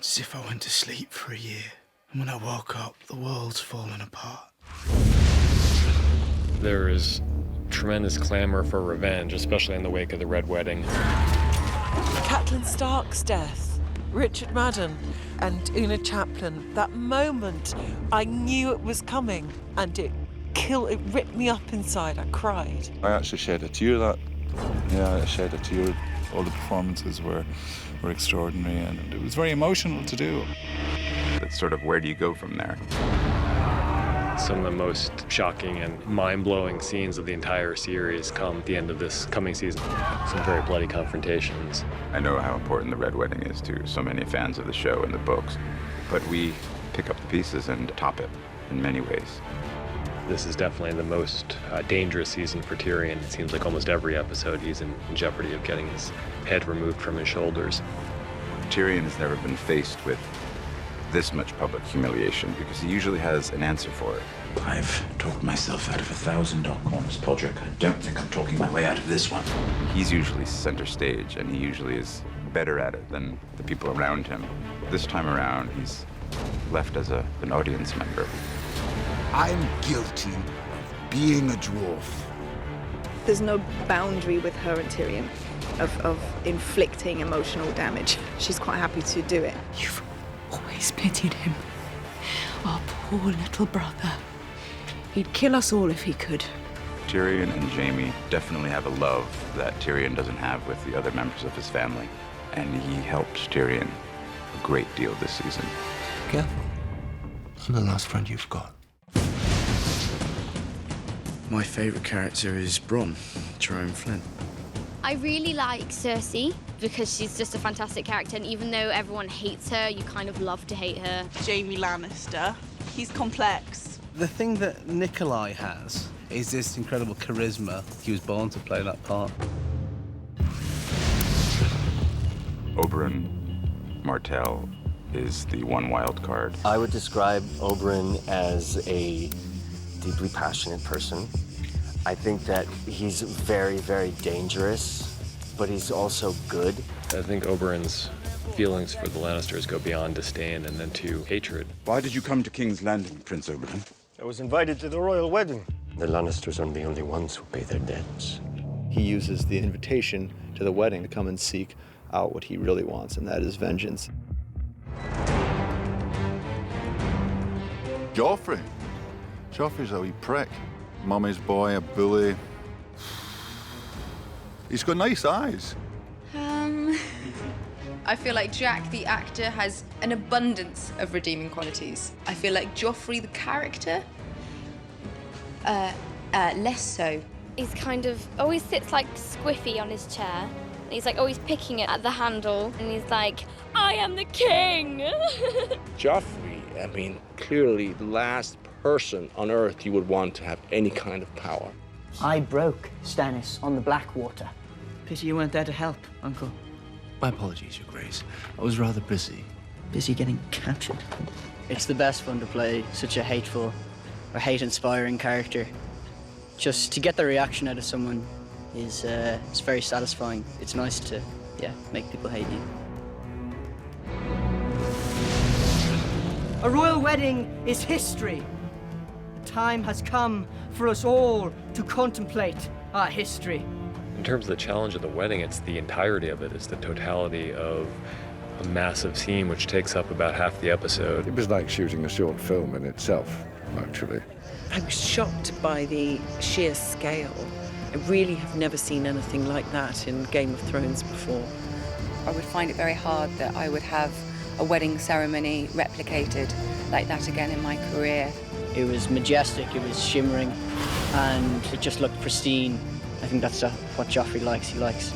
It's as if I went to sleep for a year, and when I woke up, the world's fallen apart. There is tremendous clamor for revenge, especially in the wake of the Red Wedding. Catelyn Stark's death, Richard Madden, and Una Chaplin. That moment, I knew it was coming, and it ripped me up inside. I cried. I actually shed a tear that. Yeah, I shed a tear. All the performances were extraordinary, and it was very emotional to do. It's sort of, where do you go from there? Some of the most shocking and mind-blowing scenes of the entire series come at the end of this coming season. Some very bloody confrontations. I know how important the Red Wedding is to so many fans of the show and the books, but we pick up the pieces and top it in many ways. This is definitely the most dangerous season for Tyrion. It seems like almost every episode he's in jeopardy of getting his head removed from his shoulders. Tyrion has never been faced with this much public humiliation because he usually has an answer for it. I've talked myself out of 1,000 dark corners, Podrick. I don't think I'm talking my way out of this one. He's usually center stage, and he usually is better at it than the people around him. This time around, he's left as an audience member. I'm guilty of being a dwarf. There's no boundary with her and Tyrion of inflicting emotional damage. She's quite happy to do it. You've always pitied him. Our poor little brother. He'd kill us all if he could. Tyrion and Jaime definitely have a love that Tyrion doesn't have with the other members of his family. And he helped Tyrion a great deal this season. Careful. I'm the last friend you've got. My favourite character is Bronn, Jerome Flynn. I really like Cersei because she's just a fantastic character, and even though everyone hates her, you kind of love to hate her. Jaime Lannister. He's complex. The thing that Nikolaj has is this incredible charisma. He was born to play that part. Oberyn Martell is the one wild card. I would describe Oberyn as a deeply passionate person. I think that he's very, very dangerous, but he's also good. I think Oberyn's feelings for the Lannisters go beyond disdain and then to hatred. Why did you come to King's Landing, Prince Oberyn? I was invited to the royal wedding. The Lannisters aren't the only ones who pay their debts. He uses the invitation to the wedding to come and seek out what he really wants, and that is vengeance. Joffrey. Joffrey's a wee prick. Mummy's boy, a bully. He's got nice eyes. I feel like Jack, the actor, has an abundance of redeeming qualities. I feel like Joffrey, the character, less so. He's kind of always sits like squiffy on his chair. He's like always picking it at the handle, and he's like, I am the king! Joffrey, I mean, clearly the last person on Earth you would want to have any kind of power. I broke Stannis on the Blackwater. Pity you weren't there to help, Uncle. My apologies, Your Grace. I was rather busy. Busy getting captured. It's the best fun to play such a hateful or hate-inspiring character. Just to get the reaction out of someone is it's very satisfying. It's nice to, make people hate you. A royal wedding is history. The time has come for us all to contemplate our history. In terms of the challenge of the wedding, it's the entirety of it. It's the totality of a massive scene which takes up about half the episode. It was like shooting a short film in itself, actually. I was shocked by the sheer scale. I really have never seen anything like that in Game of Thrones before. I would find it very hard that I would have a wedding ceremony replicated like that again in my career. It was majestic, it was shimmering, and it just looked pristine. I think that's what Joffrey likes. He likes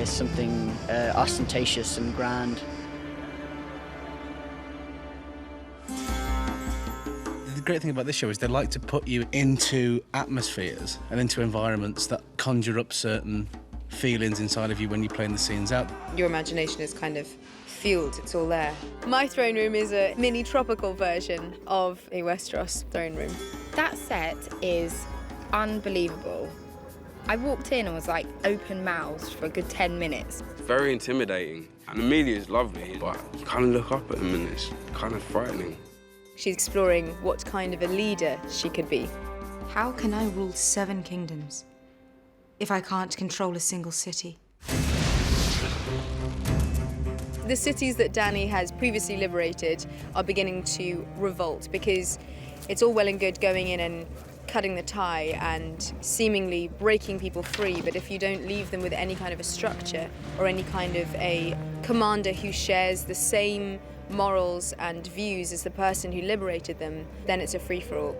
something ostentatious and grand. The great thing about this show is they like to put you into atmospheres and into environments that conjure up certain feelings inside of you when you're playing the scenes out. Your imagination is kind of fueled, it's all there. My throne room is a mini tropical version of a Westeros throne room. That set is unbelievable. I walked in and was like open-mouthed for a good 10 minutes. Very intimidating. And Emilia is lovely, but you kind of look up at him and it's kind of frightening. She's exploring what kind of a leader she could be. How can I rule 7 kingdoms if I can't control a single city? The cities that Dany has previously liberated are beginning to revolt because it's all well and good going in and cutting the tie and seemingly breaking people free, but if you don't leave them with any kind of a structure or any kind of a commander who shares the same morals and views as the person who liberated them, then it's a free-for-all.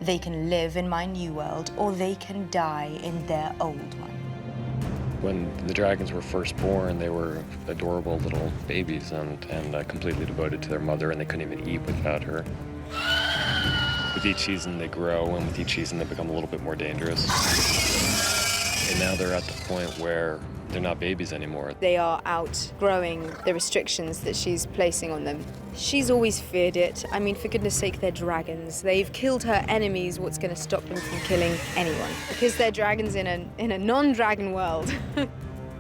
They can live in my new world, or they can die in their old one. When the dragons were first born, they were adorable little babies and completely devoted to their mother, and they couldn't even eat without her. With each season, they grow, and with each season, they become a little bit more dangerous. And now they're at the point where they're not babies anymore. They are outgrowing the restrictions that she's placing on them. She's always feared it. I mean, for goodness sake, they're dragons. They've killed her enemies. What's going to stop them from killing anyone? Because they're dragons in a non-dragon world.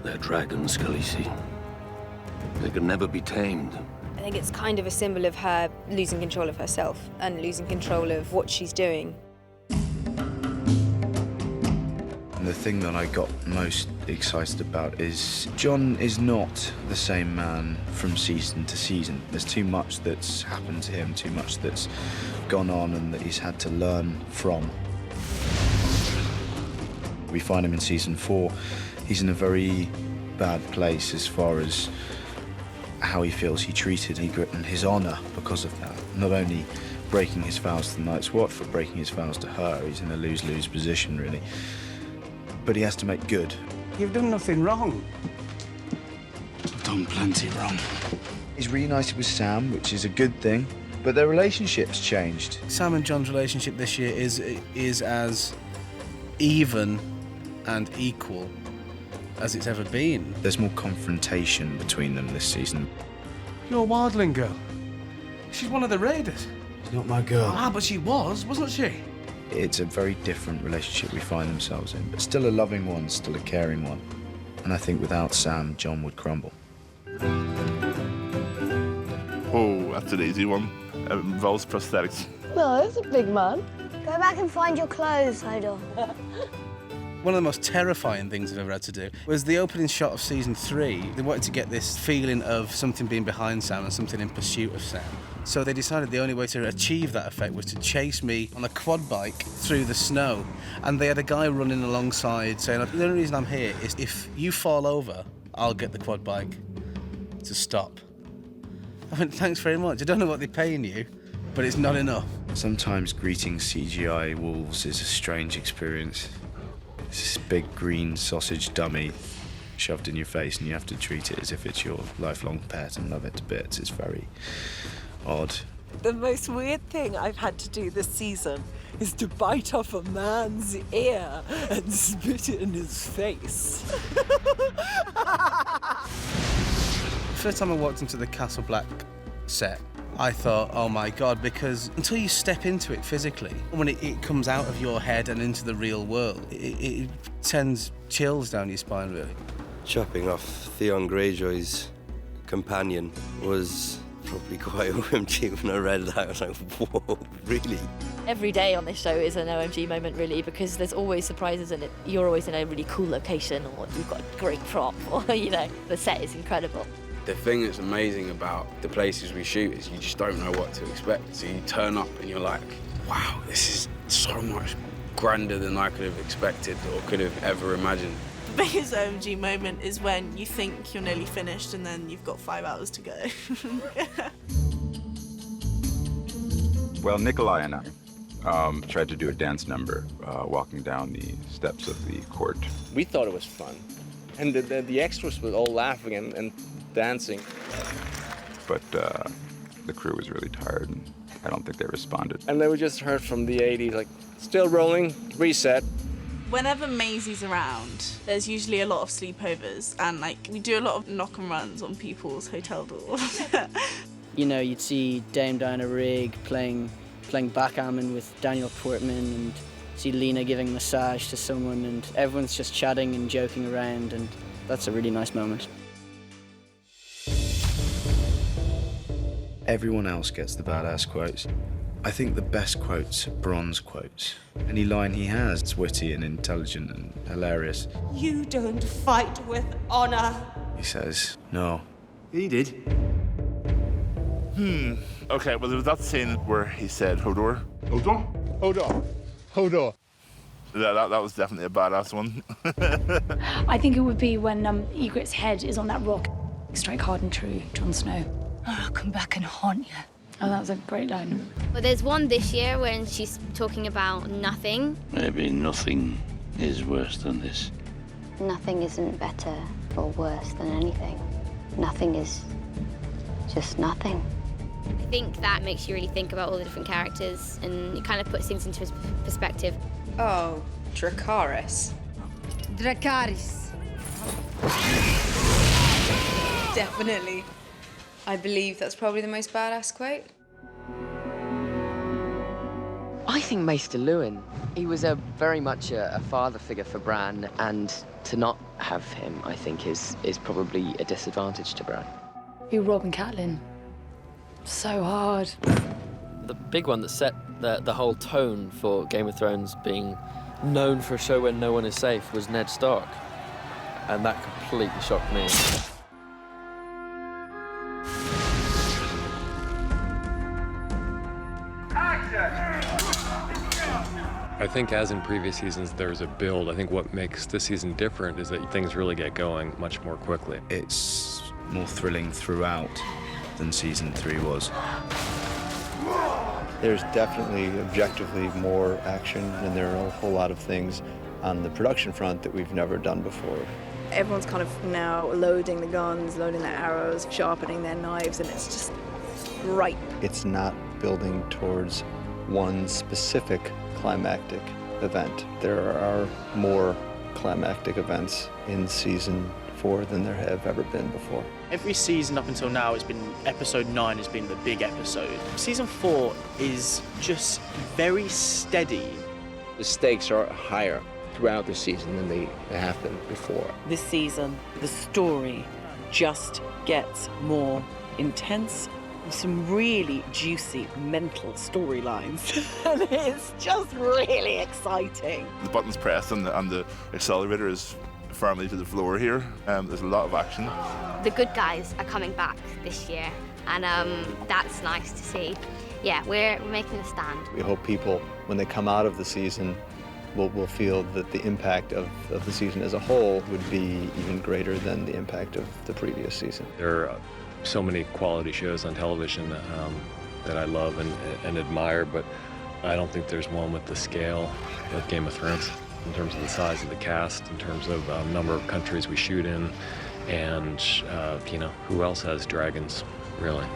They're dragons, Khaleesi. They can never be tamed. I think it's kind of a symbol of her losing control of herself and losing control of what she's doing. The thing that I got most excited about is Jon is not the same man from season to season. There's too much that's happened to him, too much that's gone on and that he's had to learn from. We find him in season 4. He's in a very bad place as far as how he feels he treated Ygritte and his honor because of that. Not only breaking his vows to the Night's Watch, but breaking his vows to her. He's in a lose-lose position, really. But he has to make good. You've done nothing wrong. I've done plenty wrong. He's reunited with Sam, which is a good thing, but their relationship's changed. Sam and Jon's relationship this year is as even and equal as it's ever been. There's more confrontation between them this season. You're a wildling girl. She's one of the raiders. She's not my girl. Ah, but she was, wasn't she? It's a very different relationship we find themselves in, but still a loving one, still a caring one. And I think without Sam, Jon would crumble. Oh, that's an easy one. Involves prosthetics. No, that's a big man. Go back and find your clothes, Hodor. One of the most terrifying things I've ever had to do was the opening shot of season 3. They wanted to get this feeling of something being behind Sam and something in pursuit of Sam. So they decided the only way to achieve that effect was to chase me on a quad bike through the snow. And they had a guy running alongside saying, the only reason I'm here is if you fall over, I'll get the quad bike to stop. I went, thanks very much. I don't know what they're paying you, but it's not enough. Sometimes greeting CGI wolves is a strange experience. It's this big green sausage dummy shoved in your face and you have to treat it as if it's your lifelong pet and love it to bits. It's very odd. The most weird thing I've had to do this season is to bite off a man's ear and spit it in his face. First time I walked into the Castle Black set, I thought, oh my God, because until you step into it physically, when it comes out of your head and into the real world, it sends chills down your spine, really. Chopping off Theon Greyjoy's companion was probably quite OMG when I read that. I was like, whoa, really? Every day on this show is an OMG moment, really, because there's always surprises in it. You're always in a really cool location, or you've got a great prop, or, the set is incredible. The thing that's amazing about the places we shoot is you just don't know what to expect. So you turn up and you're like, wow, this is so much grander than I could have expected or could have ever imagined. The biggest OMG moment is when you think you're nearly finished and then you've got 5 hours to go. Well, Nikolaj and I tried to do a dance number walking down the steps of the court. We thought it was fun. And the extras were all laughing and dancing. But the crew was really tired, and I don't think they responded. And then we just heard from the 80s, like, still rolling, reset. Whenever Maisie's around, there's usually a lot of sleepovers, and we do a lot of knock and runs on people's hotel doors. You'd see Dame Diana Rigg playing backgammon with Daniel Portman, and see Lena giving a massage to someone, and everyone's just chatting and joking around, and that's a really nice moment. Everyone else gets the badass quotes. I think the best quotes are Bron's quotes. Any line he has is witty and intelligent and hilarious. You don't fight with honor. He says, no. He did. Okay, well, there was that scene where he said, Hodor. Hodor? Hodor. Hodor. That was definitely a badass one. I think it would be when Ygritte's head is on that rock. Strike hard and true, Jon Snow. I'll come back and haunt you. Oh, that was a great line. Well, there's one this year when she's talking about nothing. Maybe nothing is worse than this. Nothing isn't better or worse than anything. Nothing is just nothing. I think that makes you really think about all the different characters and it kind of puts things into perspective. Oh, Dracarys. Dracarys. Definitely. I believe that's probably the most badass quote. I think Maester Luwin, he was very much a father figure for Bran, and to not have him, I think, is probably a disadvantage to Bran. You Robb and Catelyn. So hard. The big one that set the whole tone for Game of Thrones being known for a show where no one is safe was Ned Stark. And that completely shocked me. I think as in previous seasons, there's a build. I think what makes this season different is that things really get going much more quickly. It's more thrilling throughout than season 3 was. There's definitely objectively more action, and there are a whole lot of things on the production front that we've never done before. Everyone's kind of now loading the guns, loading their arrows, sharpening their knives, and it's just ripe. It's not building towards one specific climactic event. There are more climactic events in season 4 than there have ever been before. Every season up until now has been, episode 9 has been the big episode. Season 4 is just very steady. The stakes are higher throughout the season than they have been before. This season, the story just gets more intense. Some really juicy mental storylines. And it's just really exciting. The button's pressed and the accelerator is firmly to the floor here. There's a lot of action. The good guys are coming back this year, and that's nice to see. Yeah, we're making a stand. We hope people, when they come out of the season, will feel that the impact of the season as a whole would be even greater than the impact of the previous season. There are so many quality shows on television that I love and admire, but I don't think there's one with the scale of Game of Thrones in terms of the size of the cast, in terms of number of countries we shoot in, and you know, who else has dragons, really?